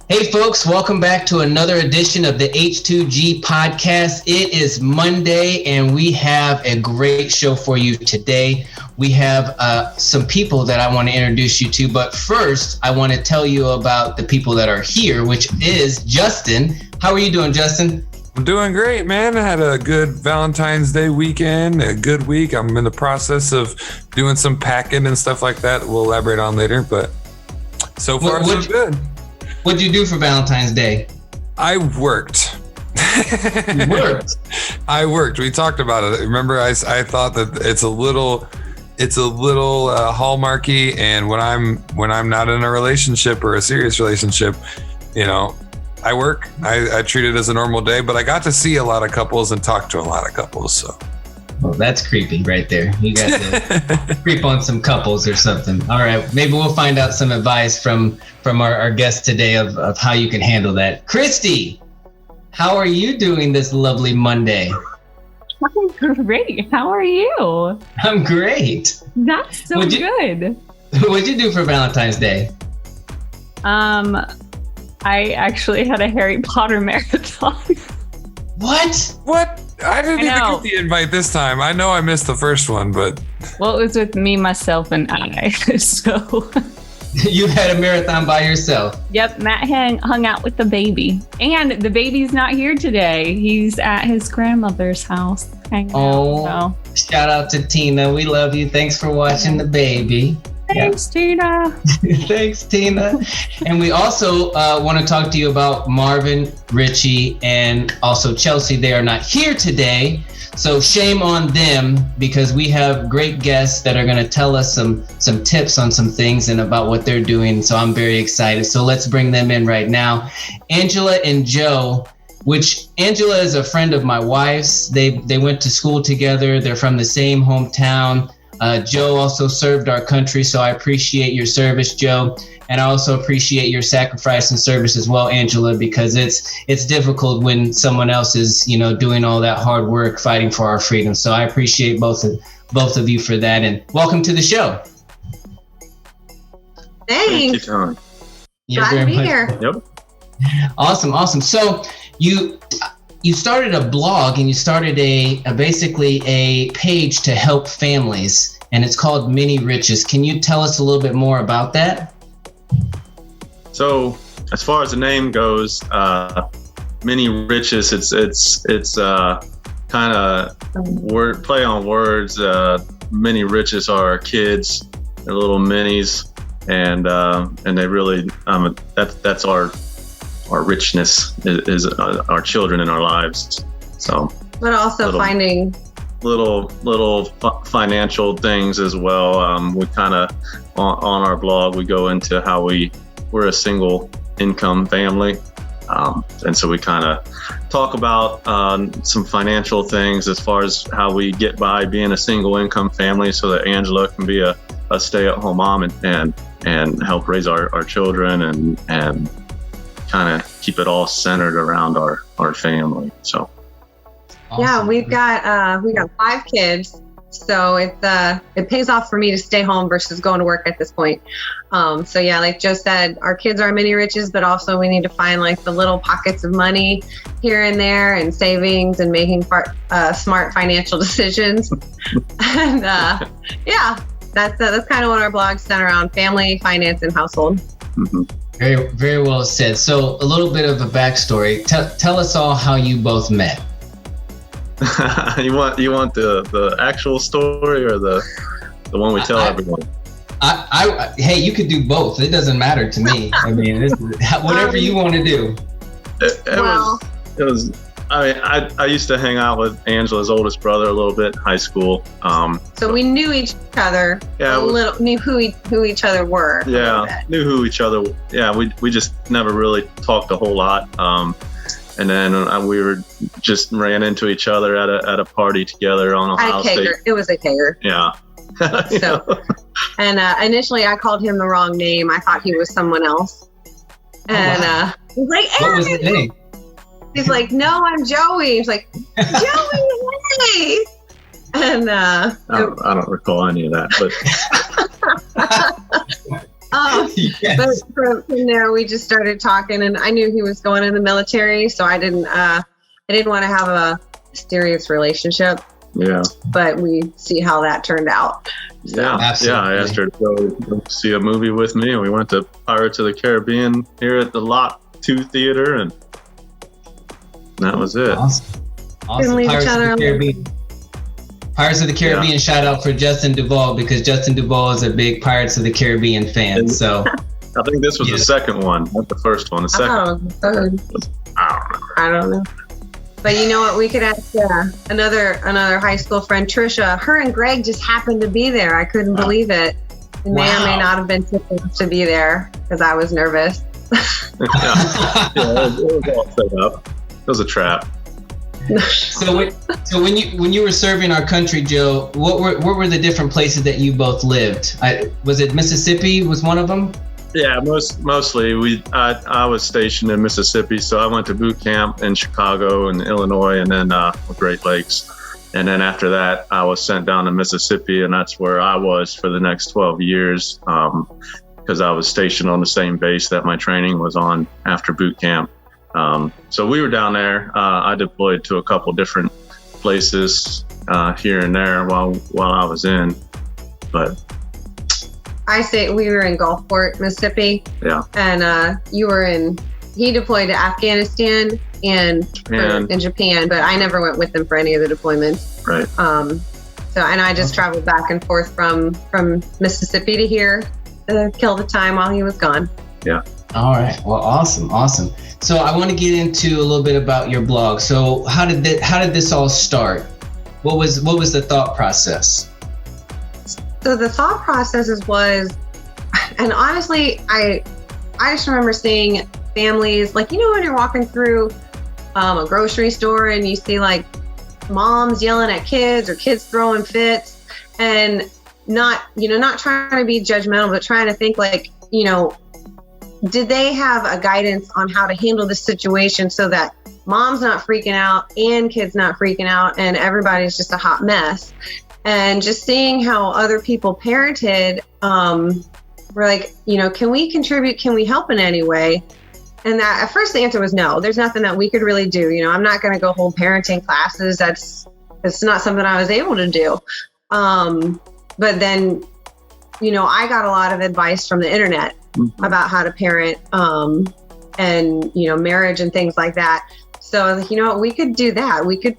Hey folks, welcome back to another edition of the H2G podcast. It is Monday and we have a great show for you today. We have some people that I want to introduce you to, but first I want to tell you about the people that are here, which is Justin. How are you doing, Justin? I'm doing great, man. I had a good Valentine's Day weekend, a good week. I'm in the process of doing some packing and stuff like that we'll elaborate on later, but so far so good. What'd you do for Valentine's Day? I worked. You worked? I worked. We talked about it. Remember, I thought that it's a little hallmarky, and when I'm not in a relationship or a serious relationship, you know, I work. I treat it as a normal day, but I got to see a lot of couples and talk to a lot of couples. So. Well, that's creepy right there. You got to creep on some couples or something. All right. Maybe we'll find out some advice from our guest today of how you can handle that. Christy, how are you doing this lovely Monday? I'm great. How are you? I'm great. That's so good. What'd you do for Valentine's Day? I actually had a Harry Potter marathon. What? I didn't even get the invite this time. I know I missed the first one, but... Well, it was with me, myself, and I, so... You had a marathon by yourself? Yep, Matt hung out with the baby. And the baby's not here today. He's at his grandmother's house hanging out. So. Shout out to Tina. We love you. Thanks for watching the baby. Thanks, Tina. Thanks, Tina. And we also want to talk to you about Marvin, Richie, and also Chelsea. They are not here today, so shame on them, because we have great guests that are going to tell us some tips on some things and about what they're doing. So I'm very excited. So let's bring them in right now. Angela and Joe, which Angela is a friend of my wife's. They went to school together. They're from the same hometown. Joe also served our country, so I appreciate your service, Joe. And I also appreciate your sacrifice and service as well, Angela, because it's difficult when someone else is, doing all that hard work fighting for our freedom. So I appreciate both of you for that. And welcome to the show. Thanks. Glad to be here. Yep. Awesome. So you started a blog and you started basically a page to help families, and it's called Mini Riches. Can you tell us a little bit more about that? So as far as the name goes, Mini Riches, it's kind of word play on words. Mini Riches are our kids, they're little minis, and they really that's our richness is our children in our lives. So, but also finding little financial things as well. We kind of on our blog we go into how we're a single income family, and so we kind of talk about some financial things as far as how we get by being a single income family, so that Angela can be a stay-at-home mom and help raise our children and kind of keep it all centered around our family. So awesome. Yeah, we've got 5 kids, so it pays off for me to stay home versus going to work at this point. So yeah, like Joe said, our kids are mini riches, but also we need to find like the little pockets of money here and there and savings and making smart financial decisions. And yeah, that's kind of what our blogs center around: family, finance, and household. Mm-hmm. Very, very well said. So a little bit of a backstory. Tell us all how you both met. You want the actual story or the one we tell everyone? Hey, you could do both. It doesn't matter to me. I mean, whatever you want to do. It was. I mean, I used to hang out with Angela's oldest brother a little bit in high school. So we knew each other knew who each other were. Yeah, knew who each other. Yeah, we just never really talked a whole lot. And then we just ran into each other at a party together on Ohio State. It was a kegger. Yeah. So, and initially I called him the wrong name. I thought he was someone else. And he's like, what was the name? He's like, no, I'm Joey. He's like, Joey, hey. And I don't recall any of that, but Yes. But from there, we just started talking, and I knew he was going in the military, so I didn't want to have a serious relationship. Yeah. But we see how that turned out. So. Yeah. Absolutely. Yeah. I asked her to go see a movie with me, and we went to Pirates of the Caribbean here at the Lot 2 Theater, and that was it. Awesome. leave Pirates each of other the alone. Caribbean. Pirates of the Caribbean shout out for Justin Duvall, because Justin Duvall is a big Pirates of the Caribbean fan. So I think this was the second one, not the first one. The second. I thought it was the third. I don't know. But you know what? We could ask another high school friend, Trisha. Her and Greg just happened to be there. I couldn't believe it. They may or may not have been supposed to be there because I was nervous. Yeah, it was all set up. It was a trap. So when you were serving our country, Joe, what were the different places that you both lived? Was it Mississippi was one of them? Yeah, mostly I was stationed in Mississippi, so I went to boot camp in Chicago and Illinois, and then Great Lakes, and then after that I was sent down to Mississippi, and that's where I was for the next 12 years because I was stationed on the same base that my training was on after boot camp. So we were down there. I deployed to a couple different places here and there while I was in, but. I say we were in Gulfport, Mississippi. Yeah. And he deployed to Afghanistan and in Japan, but I never went with them for any of the deployments. Right. And I just traveled back and forth from Mississippi to here to kill the time while he was gone. Yeah. All right. Well, awesome. So I want to get into a little bit about your blog. So how did this all start? What was the thought process? So the thought process was, and honestly, I just remember seeing families, like, when you're walking through a grocery store and you see like moms yelling at kids or kids throwing fits, and not trying to be judgmental, but trying to think like, did they have a guidance on how to handle this situation so that mom's not freaking out and kids not freaking out and everybody's just a hot mess? And just seeing how other people parented, we're like, can we contribute? Can we help in any way? And that at first the answer was no. There's nothing that we could really do. I'm not going to go hold parenting classes. That's not something I was able to do. But then, I got a lot of advice from the internet about how to parent, and marriage and things like that. So, what, we could do that. We could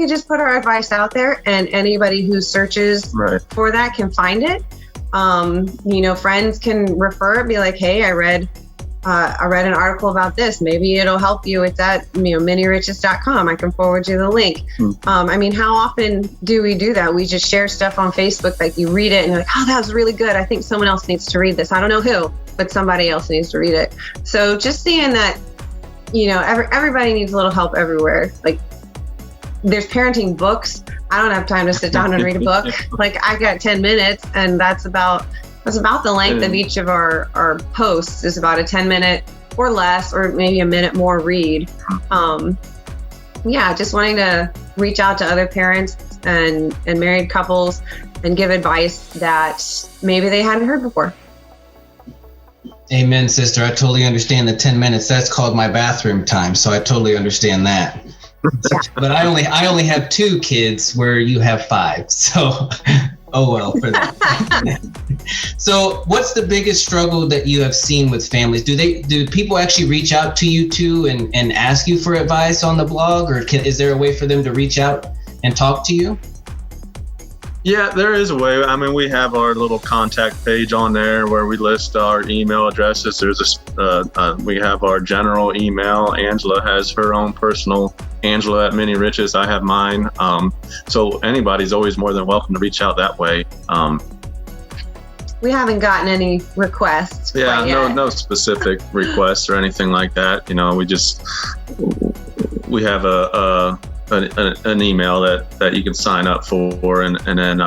just put our advice out there, and anybody who searches for that can find it. Friends can refer it, be like, hey, I read an article about this. Maybe it'll help you. It's at, miniriches.com. I can forward you the link. How often do we do that? We just share stuff on Facebook, like you read it and you're like, oh, that was really good. I think someone else needs to read this. I don't know who, but somebody else needs to read it. So just seeing that, everybody needs a little help everywhere. Like, there's parenting books. I don't have time to sit down and read a book. Like, I got 10 minutes, and that's about the length of each of our posts, is about a 10-minute or less, or maybe a minute more read. Just wanting to reach out to other parents and married couples and give advice that maybe they hadn't heard before. Amen, sister. I totally understand the 10 minutes. That's called my bathroom time. So I totally understand that. But I only have 2 kids where you have 5. So, oh well for that. So what's the biggest struggle that you have seen with families? Do people actually reach out to you too and ask you for advice on the blog, or is there a way for them to reach out and talk to you? Yeah, there is a way. We have our little contact page on there where we list our email addresses. There's we have our general email. Angela has her own personal, Angela at Mini Riches. I have mine. So anybody's always more than welcome to reach out that way. We haven't gotten any requests. Yeah, no specific requests or anything like that. We have an email that you can sign up for, and then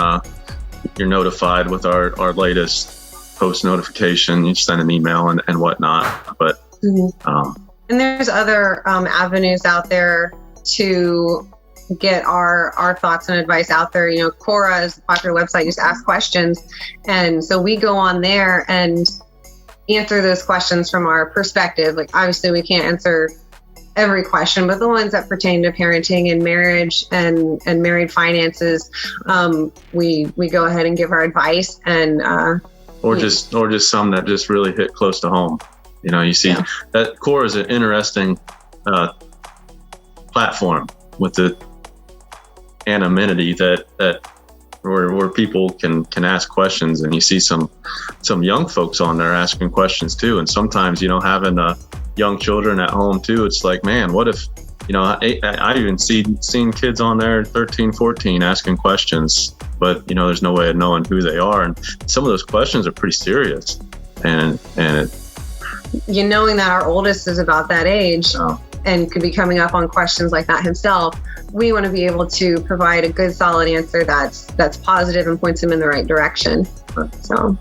you're notified with our latest post notification. You send an email and whatnot. But and there's other avenues out there to get our thoughts and advice out there. Quora is a popular website. Just ask questions, and so we go on there, and answer those questions from our perspective. Like, obviously we can't answer every question, but the ones that pertain to parenting and marriage and married finances, we go ahead and give our advice and or just some that just really hit close to home. You see that CORE is an interesting platform with the anonymity that where people can ask questions, and you see some young folks on there asking questions too. And sometimes, having young children at home too, it's like, man, what if, I even seen kids on there 13, 14 asking questions, but there's no way of knowing who they are. And some of those questions are pretty serious. And knowing that our oldest is about that age and could be coming up on questions like that himself, we want to be able to provide a good, solid answer that's positive and points him in the right direction. So,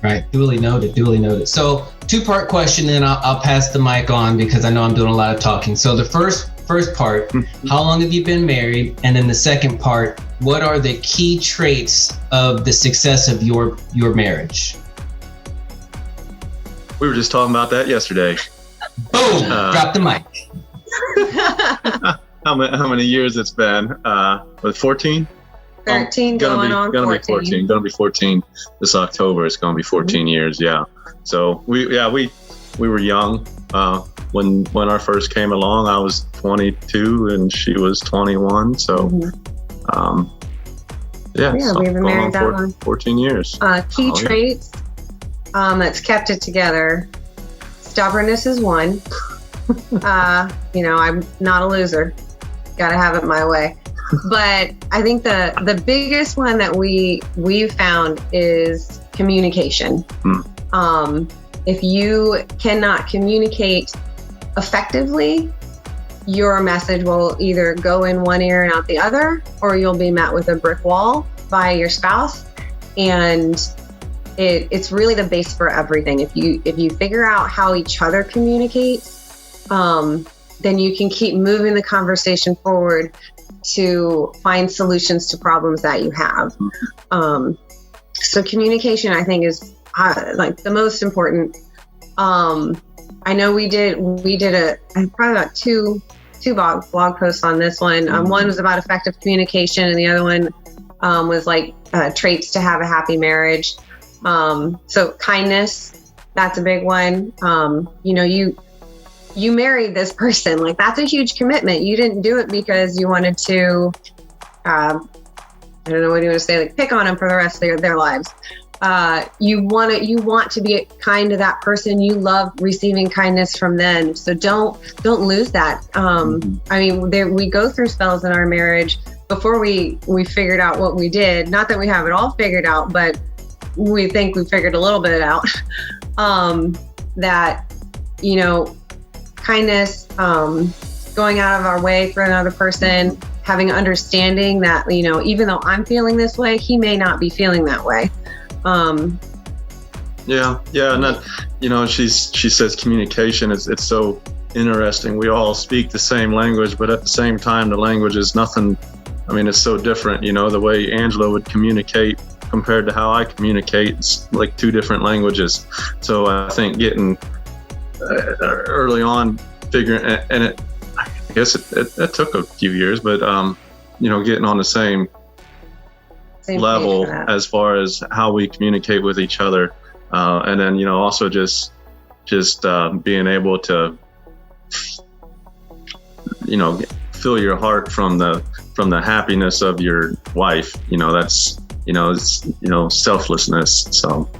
right, duly noted. So, two-part question, then I'll pass the mic on because I know I'm doing a lot of talking. So, the first part, how long have you been married? And then the second part, what are the key traits of the success of your marriage? We were just talking about that yesterday. Boom! Drop the mic. How many years it's been? 14? 13 going on 14. Gonna be 14 this October. It's gonna be 14 years. Yeah. So we were young when our first came along. I was 22 and she was 21. So we've been married that long. 14 years. Key traits that's kept it together. Stubbornness is one. I'm not a loser. Got to have it my way. But I think the biggest one that we've found is communication. If you cannot communicate effectively, your message will either go in one ear and out the other, or you'll be met with a brick wall by your spouse. And it's really the base for everything. If you figure out how each other communicates, then you can keep moving the conversation forward to find solutions to problems that you have. So communication, I think, is like the most important. I know we did probably about two blog posts on this one. One was about effective communication, and the other one was like traits to have a happy marriage. So kindness, that's a big one. You married this person, like that's a huge commitment. You didn't do it because you wanted to, I don't know what you want to say, like pick on them for the rest of their lives. You want to be kind to that person. You love receiving kindness from them. So don't lose that. We go through spells in our marriage before we figured out what we did. Not that we have it all figured out, but we think we figured a little bit out. That, kindness, going out of our way for another person, having understanding that, even though I'm feeling this way, he may not be feeling that way. And that, she says communication it's so interesting. We all speak the same language, but at the same time, the language is nothing. It's so different, the way Angela would communicate compared to how I communicate. It's like two different languages. So I think getting early on figuring, and I guess it took a few years, but getting on the same level as far as how we communicate with each other, and then also just being able to fill your heart from the happiness of your wife. That's it's selflessness. So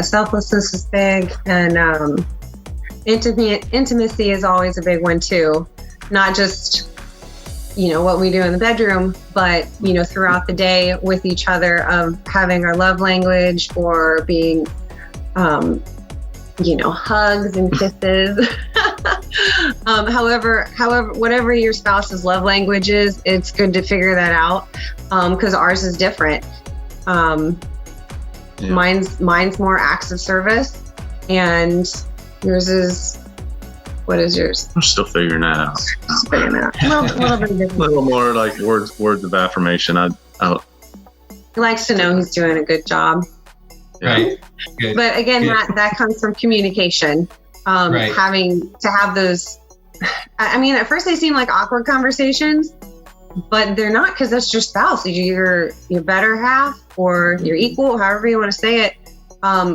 selflessness is big, and intimacy is always a big one too. Not just what we do in the bedroom, but throughout the day with each other, of having our love language, or being hugs and kisses. However, whatever your spouse's love language is, it's good to figure that out, because ours is different. Mine's more acts of service, and yours is, what is yours? I'm still figuring that out. A little more like words of affirmation. He likes to know he's doing a good job. Right. Good. But again, Good. that comes from communication. Right. Having to have those. I mean, at first they seem like awkward conversations, but they're not, because that's your spouse, your better half or your equal, however you want to say it.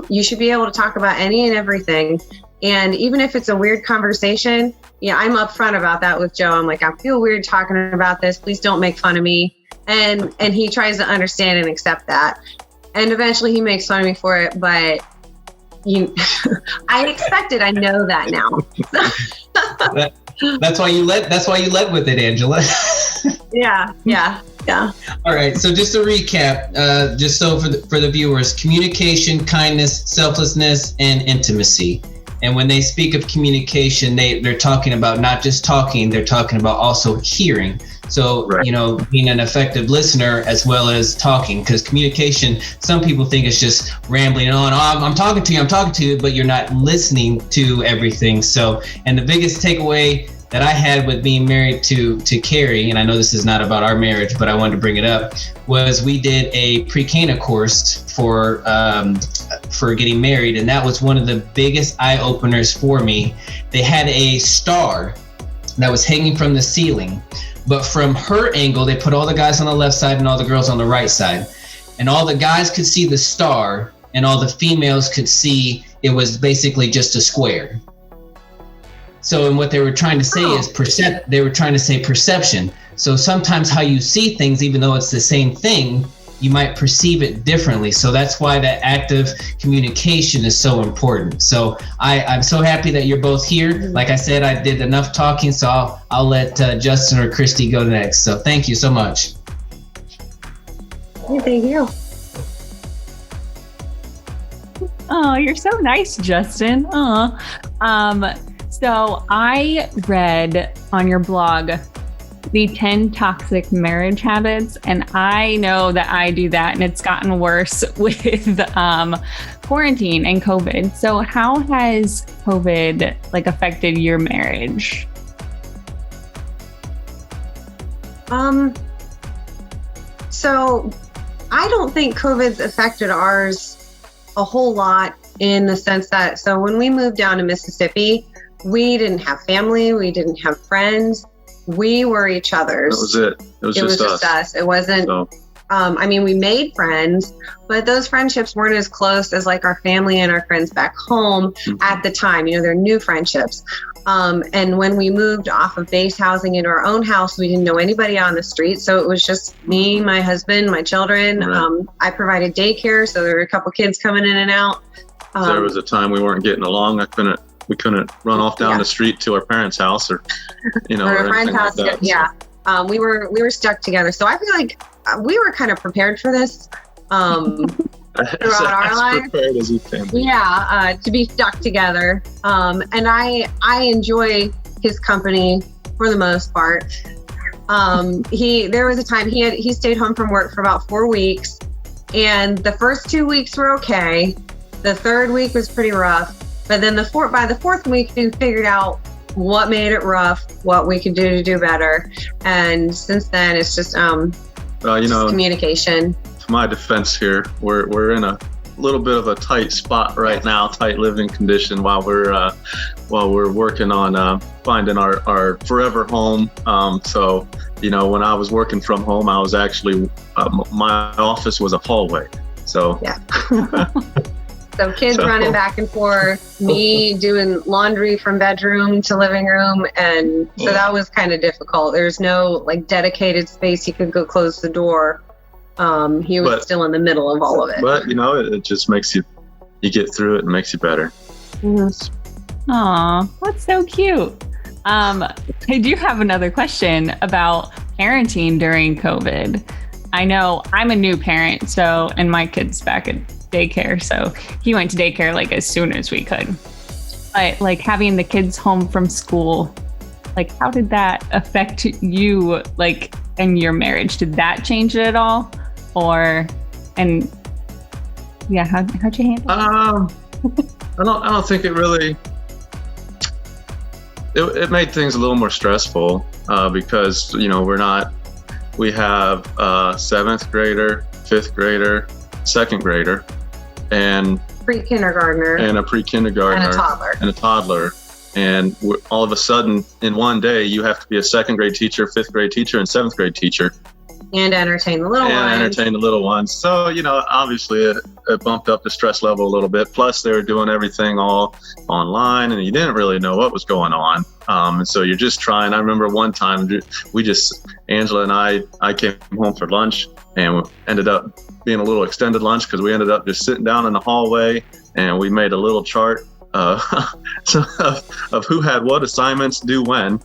You should be able to talk about any and everything. And even if it's a weird conversation, I'm upfront about that with Joe. I'm like, I feel weird talking about this. Please don't make fun of me. And he tries to understand and accept that. And eventually he makes fun of me for it, but I expect it. I know that now. That's why you led with it, Angela. Yeah. All right. So just to recap, just so for the viewers, communication, kindness, selflessness, and intimacy. And when they speak of communication, they're talking about not just talking, they're talking about also hearing. So, right. Being an effective listener as well as talking, because communication, some people think it's just rambling on. Oh, I'm talking to you, but you're not listening to everything. So, and the biggest takeaway that I had with being married to Carrie, and I know this is not about our marriage, but I wanted to bring it up, was we did a pre-Cana course for getting married, and that was one of the biggest eye-openers for me. They had a star that was hanging from the ceiling, but from her angle, they put all the guys on the left side and all the girls on the right side, and all the guys could see the star, and all the females could see it was basically just a square. So, and what they were trying to say is they were trying to say perception. So sometimes how you see things, even though it's the same thing, you might perceive it differently. So that's why that active communication is so important. So I'm so happy that you're both here. Like I said, I did enough talking, so I'll let Justin or Christy go next. So thank you so much. Thank you. Oh, you're so nice, Justin. So I read on your blog the 10 toxic marriage habits, and I know that I do that, and it's gotten worse with quarantine and COVID. So how has COVID affected your marriage? So I don't think COVID's affected ours a whole lot, in the sense that, so when we moved down to Mississippi, we didn't have family, we didn't have friends, we were each other's. That was it. It was just us. It wasn't, So, we made friends, but those friendships weren't as close as our family and our friends back home at the time. They're new friendships. And when we moved off of base housing into our own house, we didn't know anybody on the street. So it was just me, my husband, my children. Right. I provided daycare, so there were a couple kids coming in and out. there was a time we weren't getting along. We couldn't run off down the street to our parents' house or our friend's house. Like that. We were stuck together. So I feel like we were kind of prepared for this throughout our lives. Prepared as you can be. To be stuck together. And I enjoy his company for the most part. There was a time he stayed home from work for about 4 weeks, and the first 2 weeks were okay. The third week was pretty rough. But then by the fourth week, we figured out what made it rough, what we could do to do better. And since then, it's just just communication. To my defense here, we're in a little bit of a tight spot right now, tight living condition while we're working on finding our forever home. So when I was working from home, I was actually my office was a hallway. So yeah. So kids running back and forth, me doing laundry from bedroom to living room. And so that was kind of difficult. There's no dedicated space you could go close the door. He was still in the middle of all of it. But, it just makes you get through it and makes you better. Mm-hmm. Aw, that's so cute. I do have another question about parenting during COVID. I know I'm a new parent, and my kid's back at daycare, so he went to daycare as soon as we could. But having the kids home from school, how did that affect you in your marriage? Did that change it at all? How'd you handle it? I don't think it really it made things a little more stressful because we have 7th grader, 5th grader, 2nd grader, and pre-kindergartner and a pre-kindergartner and a toddler. And all of a sudden, in one day, you have to be a second grade teacher, fifth grade teacher, and seventh grade teacher. And entertain the little ones. So, obviously it bumped up the stress level a little bit. Plus, they were doing everything all online, and you didn't really know what was going on. And so you're just trying. I remember one time Angela and I came home for lunch, and we ended up being a little extended lunch because we ended up just sitting down in the hallway, and we made a little chart of who had what assignments due when,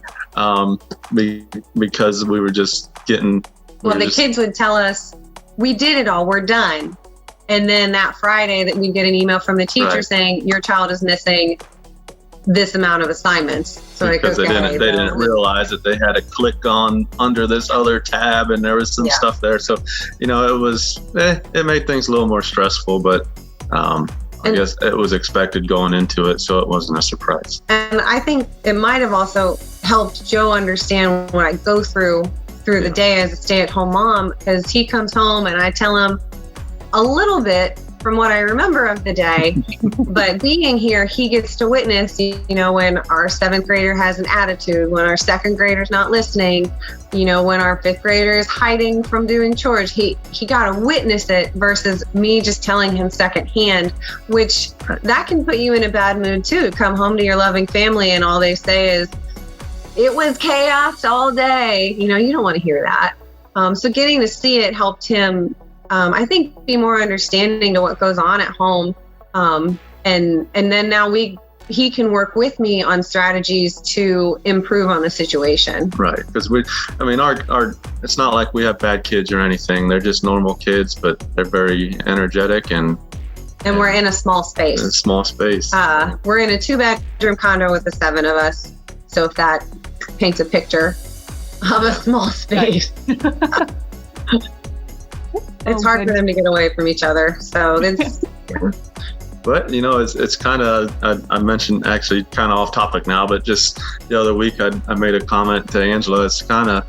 because we were just getting. The kids would tell us, we did it all, we're done. And then that Friday that we'd get an email from the teacher saying, your child is missing this amount of assignments. So because they didn't realize that they had to click on under this other tab and there was some stuff there. So, it made things a little more stressful, but I guess it was expected going into it. So it wasn't a surprise. And I think it might have also helped Joe understand what I go through the day as a stay-at-home mom, because he comes home and I tell him a little bit from what I remember of the day, but being here, he gets to witness, when our seventh grader has an attitude, when our second grader's not listening, when our fifth grader is hiding from doing chores. He got to witness it versus me just telling him secondhand, which that can put you in a bad mood too. Come home to your loving family and all they say is, it was chaos all day. You don't want to hear that. So getting to see it helped him, I think, be more understanding to what goes on at home. And then now he can work with me on strategies to improve on the situation. Right. Because our it's not like we have bad kids or anything. They're just normal kids, but they're very energetic and we're in a small space. We're in a 2-bedroom condo with the 7 of us. So if that paints a picture of a small space. It's hard for them to get away from each other. So it's But it's kind of, I mentioned, actually kind of off topic now, but just the other week I made a comment to Angela. It's kind of,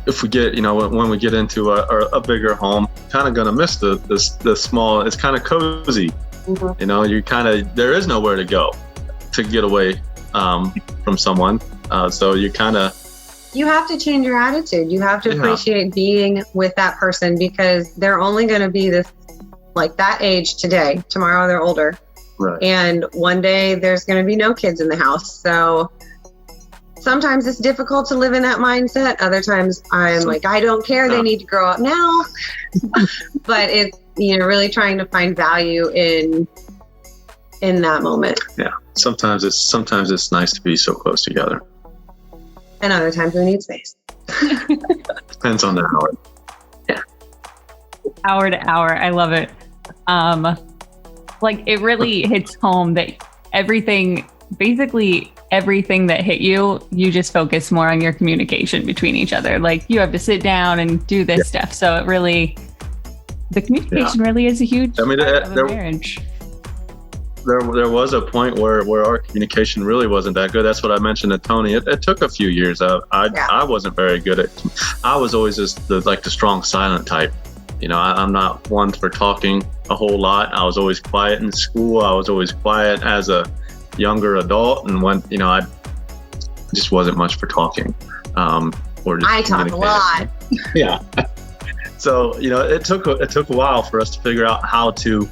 if we get, when we get into a bigger home, kind of going to miss the small. It's kind of cozy. Mm-hmm. There is nowhere to go to get away from someone. So you have to change your attitude. You have to appreciate being with that person, because they're only going to be that age today. Tomorrow they're older. Right. And one day there's going to be no kids in the house. So sometimes it's difficult to live in that mindset. Other times I'm I don't care. They need to grow up now. But it's, really trying to find value in that moment. Yeah. Sometimes it's nice to be so close together. And other times we need space. Depends on the hour. Yeah. Hour to hour. I love it. It really hits home that basically everything that hit you just focus more on your communication between each other. You have to sit down and do this stuff. So it really, the communication really is a huge part of a marriage. There was a point where our communication really wasn't that good. That's what I mentioned to Tony. It took a few years. I wasn't very good at. I was always just the strong silent type. I'm not one for talking a whole lot. I was always quiet in school. I was always quiet as a younger adult, and when I just wasn't much for talking. Or just I talk a lot. Yeah. So it took a while for us to figure out how to.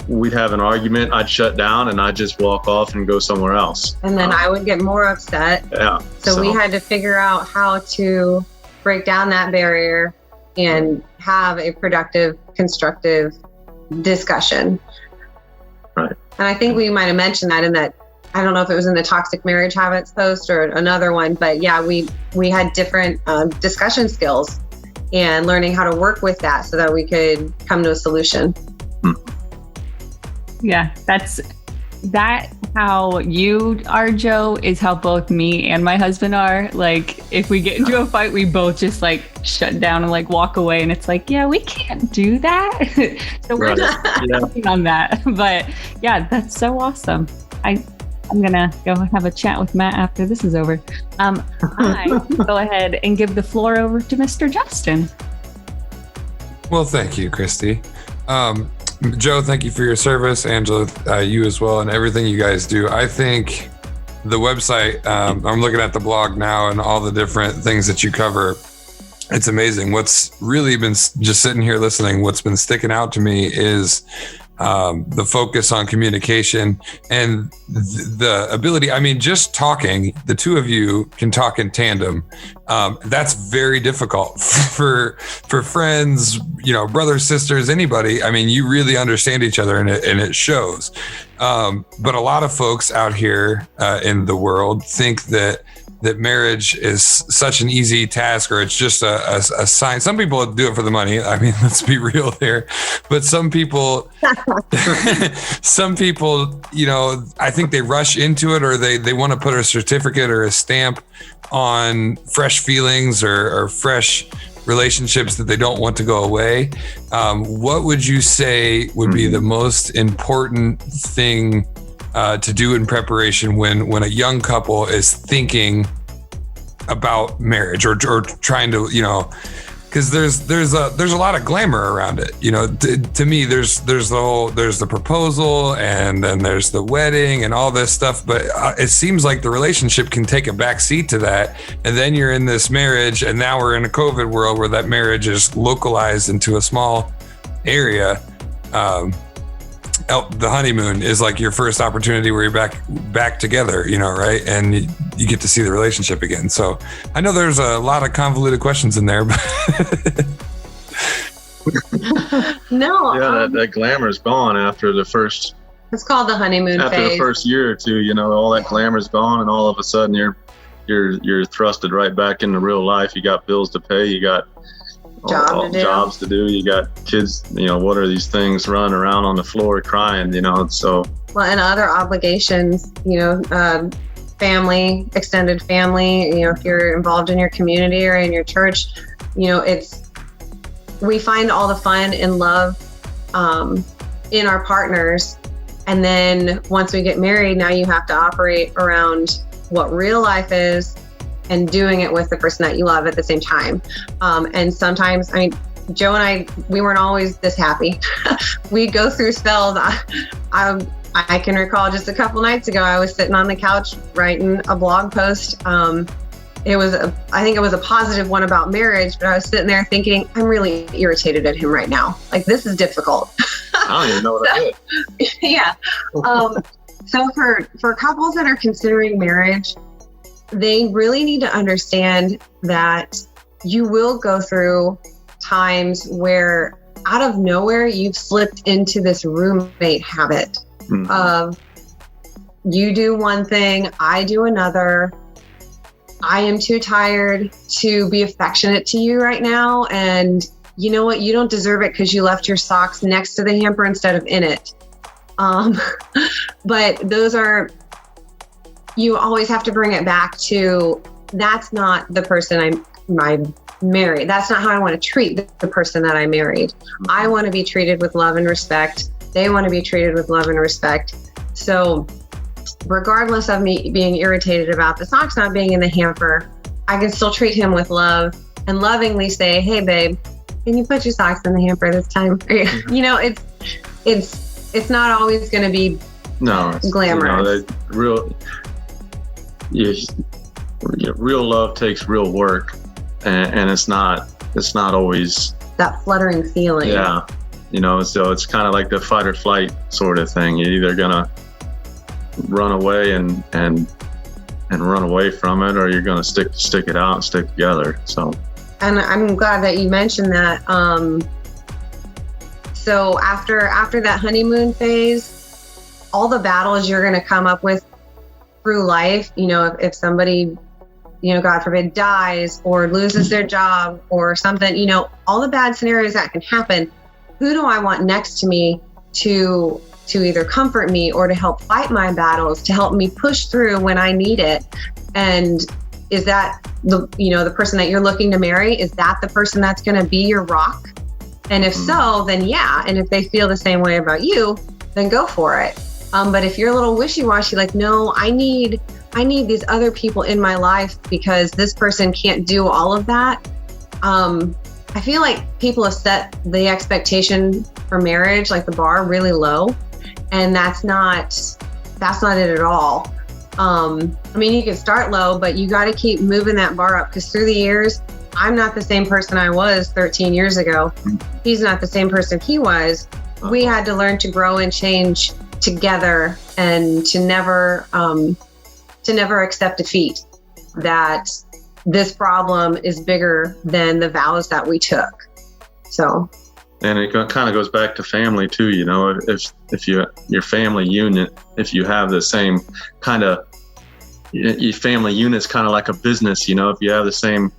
We'd have an argument, I'd shut down and I'd just walk off and go somewhere else. And then I would get more upset. Yeah. So we had to figure out how to break down that barrier and have a productive, constructive discussion. Right. And I think we might have mentioned that in that, I don't know if it was in the Toxic Marriage Habits post or another one, but yeah, we had different discussion skills and learning how to work with that so that we could come to a solution. Yeah, that how you are, Joe, is how both me and my husband are. If we get into a fight, we both just shut down and walk away. And it's yeah, we can't do that. So we're just working on that. But yeah, that's so awesome. I'm gonna go have a chat with Matt after this is over. I go ahead and give the floor over to Mr. Justin. Well, thank you, Christy. Joe, thank you for your service. Angela, you as well, and everything you guys do. I think the website, I'm looking at the blog now and all the different things that you cover. It's amazing. What's really been just sitting here listening, what's been sticking out to me is the focus on communication and the ability. I mean, just talking, the two of you can talk in tandem. That's very difficult for friends, brothers, sisters, anybody. I mean, you really understand each other and it shows. But a lot of folks out here in the world think that marriage is such an easy task, or it's just a sign. Some people do it for the money. I mean, let's be real there. But some people, I think they rush into it, or they want to put a certificate or a stamp on fresh feelings or fresh relationships that they don't want to go away. What would you say would be the most important thing to do in preparation when a young couple is thinking about marriage or trying to, because there's a lot of glamour around it. To me, there's the proposal, and then there's the wedding and all this stuff. But it seems like the relationship can take a back seat to that, and then you're in this marriage, and now we're in a COVID world where that marriage is localized into a small area. The honeymoon is like your first opportunity where you're back together, right? And you get to see the relationship again. So I know there's a lot of convoluted questions in there, but No. Yeah, that glamour's gone after the first. It's called the honeymoon after phase. the first year or two, all that glamour's gone, and all of a sudden you're thrusted right back into real life. You got bills to pay. You got jobs to do. You got kids. What are these things running around on the floor crying? So. Well, and other obligations. Family, extended family. If you're involved in your community or in your church, we find all the fun and love in our partners, and then once we get married, now you have to operate around what real life is and doing it with the person that you love at the same time. And sometimes, Joe and I, we weren't always this happy. We'd go through spells. I can recall just a couple nights ago, I was sitting on the couch writing a blog post. I think it was a positive one about marriage, but I was sitting there thinking, I'm really irritated at him right now. Like, this is difficult. I don't even know what I did. Yeah. So for couples that are considering marriage, they really need to understand that you will go through times where out of nowhere you've slipped into this roommate habit of you do one thing, I do another. I am too tired to be affectionate to you right now. And you know what? You don't deserve it because you left your socks next to the hamper instead of in it. But you always have to bring it back to, that's not the person I married. That's not how I want to treat the person that I married. I want to be treated with love and respect. They want to be treated with love and respect. So regardless of me being irritated about the socks not being in the hamper, I can still treat him with love and lovingly say, hey babe, can you put your socks in the hamper this time? It's not always going to be glamorous. Real love takes real work, and it's not always that fluttering feeling. Yeah. So it's kind of like the fight or flight sort of thing. You're either gonna run away and run away from it, or you're gonna stick it out and stick together. So. And I'm glad that you mentioned that. So after that honeymoon phase, all the battles you're gonna come up with through life, if somebody, God forbid, dies or loses their job or something, all the bad scenarios that can happen, who do I want next to me to either comfort me or to help fight my battles, to help me push through when I need it? And is that the person that you're looking to marry? Is that the person that's going to be your rock? And if so, then yeah. And if they feel the same way about you, then go for it. But if you're a little wishy-washy, like, no, I need these other people in my life because this person can't do all of that. I feel like people have set the expectation for marriage, like the bar, really low, and that's not it at all. I mean, you can start low, but you got to keep moving that bar up, because through the years, I'm not the same person I was 13 years ago. He's not the same person he was. We had to learn to grow and change together, and to never accept defeat, that this problem is bigger than the vows that we took. So. And it kind of goes back to family too, you know, if your family unit, if you have the same kind of, your family unit's kind of like a business, you know, if you have the same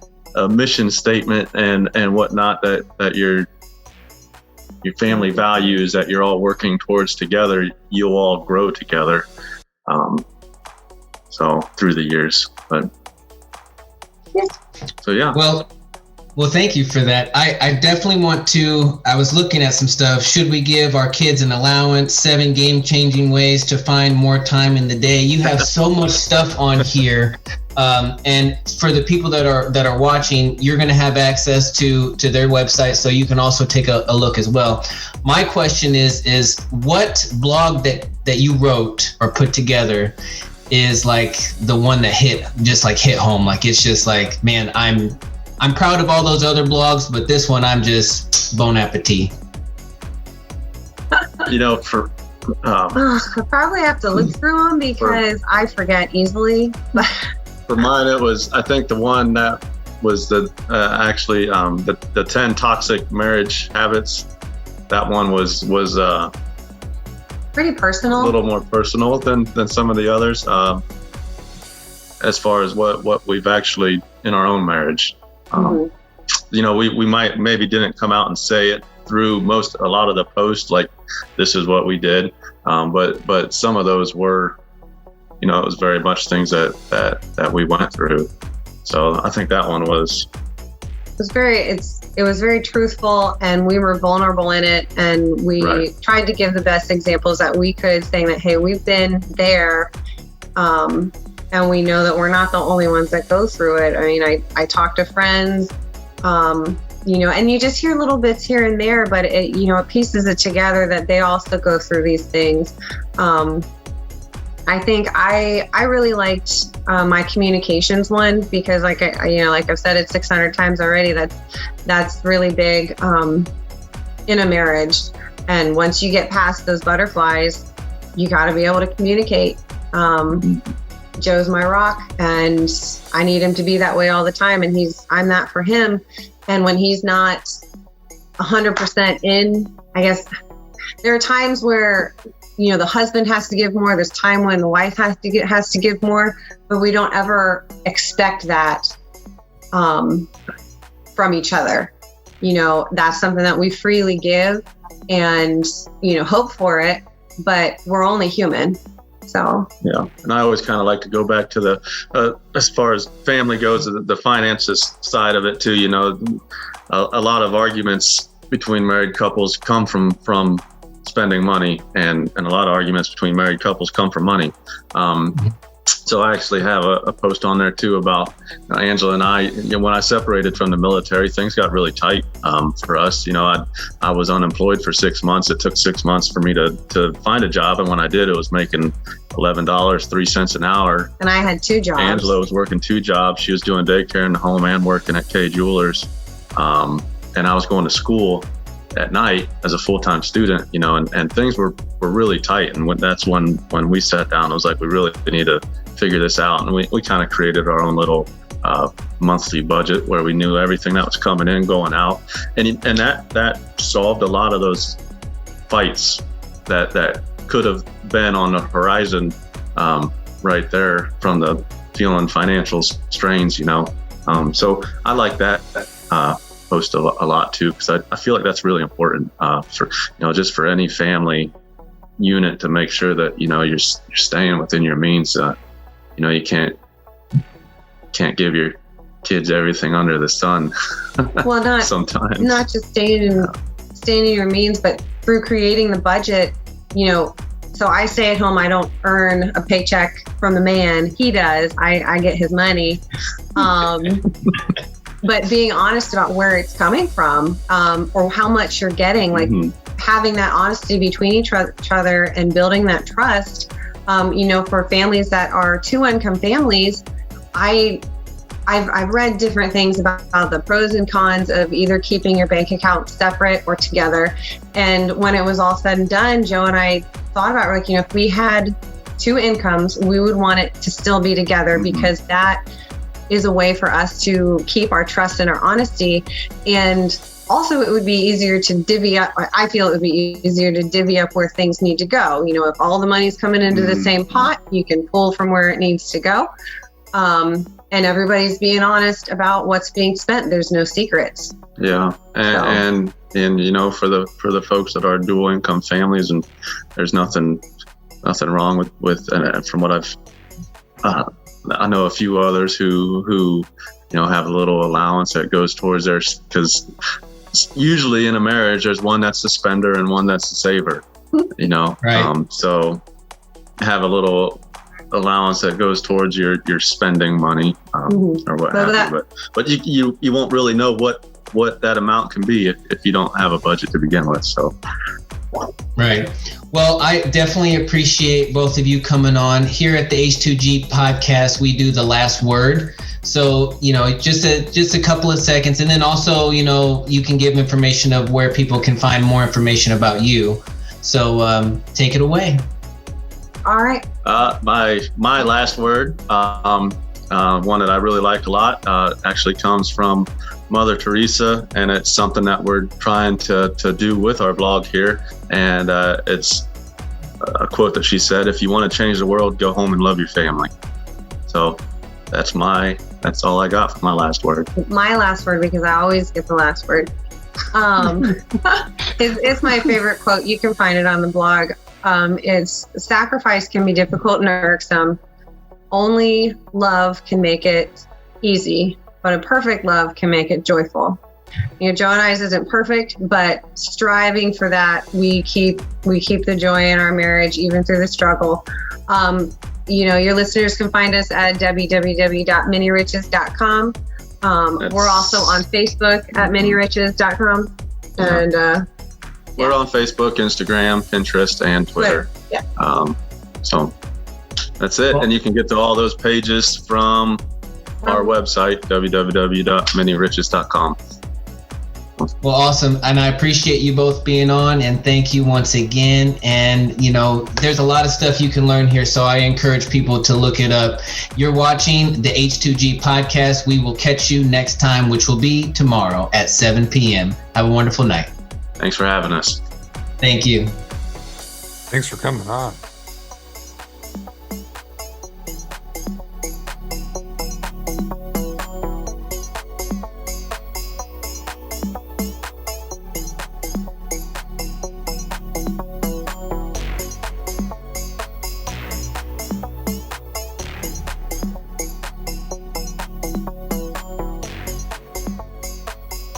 mission statement and whatnot, that your family values that you're all working towards together, you'll all grow together. So through the years, but so yeah. Well, thank you for that. I definitely want to, I was looking at some stuff. Should we give our kids an allowance, 7 game-changing ways to find more time in the day? You have so much stuff on here. And for the people that are watching, you're going to have access to their website, so you can also take a look as well. My question is what blog that you wrote or put together is like the one that hit home? Like, it's just like, man, I'm proud of all those other blogs, but this one, I'm just bon appetit. You know, I probably have to look through them because I forget easily. For mine, it was, I think the one that was the 10 toxic marriage habits. That one was pretty personal. A little more personal than some of the others, as far as what we've actually in our own marriage. You know, we maybe didn't come out and say it through a lot of the posts, like this is what we did, but some of those were, you know, it was very much things that we went through. So I think that one was. It was very truthful, and we were vulnerable in it, and we tried to give the best examples that we could, saying that, hey, we've been there, and we know that we're not the only ones that go through it. I mean, I talk to friends, you know, and you just hear little bits here and there, but it, you know, it pieces it together that they also go through these things. I think I really liked my communications one, because like I've said it 600 times already, that's really big in a marriage. And once you get past those butterflies, you got to be able to communicate. Joe's my rock, and I need him to be that way all the time, and I'm that for him. And when he's not 100% in, I guess there are times where, you know, the husband has to give more. There's time when the wife has to give more, but we don't ever expect that from each other. You know, that's something that we freely give and, you know, hope for it, but we're only human. So yeah, and I always kind of like to go back to the as far as family goes, the finances side of it too. You know, a lot of arguments between married couples come from spending money, and a lot of arguments between married couples come from money. So I actually have a post on there too about Angela and I. You know, when I separated from the military, things got really tight for us. You know, I was unemployed for 6 months. It took 6 months for me to find a job, and when I did, it was making $11.03 an hour. And I had 2 jobs. Angela was working 2 jobs. She was doing daycare in the home and working at K Jewelers, and I was going to school at night as a full-time student, you know, and things were really tight. And that's when we sat down, I was like, we really need to figure this out. And we kind of created our own little monthly budget where we knew everything that was coming in, going out. And that solved a lot of those fights that could have been on the horizon right there from the feeling financial strains, you know. So I like that post a lot too, because I feel like that's really important for, you know, just for any family unit to make sure that, you know, you're staying within your means. You know, you can't give your kids everything under the sun. Well, not sometimes not just staying in your means, but through creating the budget. You know, so I stay at home. I don't earn a paycheck from the man. He does. I get his money. but being honest about where it's coming from, or how much you're getting, like having that honesty between each other and building that trust. For families that are 2-income families, I've read different things about the pros and cons of either keeping your bank account separate or together. And when it was all said and done, Joe and I thought about, like, if we had 2 incomes, we would want it to still be together, because that is a way for us to keep our trust and our honesty. And also, it would be easier to divvy up. I feel it would be easier to divvy up where things need to go. If all the money's coming into the same pot, you can pull from where it needs to go. And everybody's being honest about what's being spent. There's no secrets. Yeah. And for the folks that are dual income families, and there's nothing wrong with from what I know a few others who have a little allowance that goes towards theirs, because usually in a marriage there's one that's the spender and one that's the saver, Right. So have a little allowance that goes towards your spending money, or what have you. But you won't really know what that amount can be if you don't have a budget to begin with. So Right. Well, I definitely appreciate both of you coming on. Here at the H2G podcast, we do the last word. So, just a couple of seconds. And then also, you can give information of where people can find more information about you. So take it away. All right. My last word, one that I really like a lot, actually comes from Mother Teresa, and it's something that we're trying to do with our blog here. And it's a quote that she said: "If you want to change the world, go home and love your family." So that's all I got for my last word. My last word, because I always get the last word, it's my favorite quote. You can find it on the blog. It's: "Sacrifice can be difficult and irksome. Only love can make it easy, but a perfect love can make it joyful." Joe and I's isn't perfect, but striving for that, we keep the joy in our marriage, even through the struggle. Your listeners can find us at www.miniriches.com. We're also on Facebook at miniriches.com. And we're on Facebook, Instagram, Pinterest, and Twitter. Yeah. So that's it. And you can get to all those pages from our website, www.miniriches.com. Well, awesome. And I appreciate you both being on, and thank you once again. And, there's a lot of stuff you can learn here, so I encourage people to look it up. You're watching the H2G podcast. We will catch you next time, which will be tomorrow at 7 p.m. Have a wonderful night. Thanks for having us. Thank you. Thanks for coming on.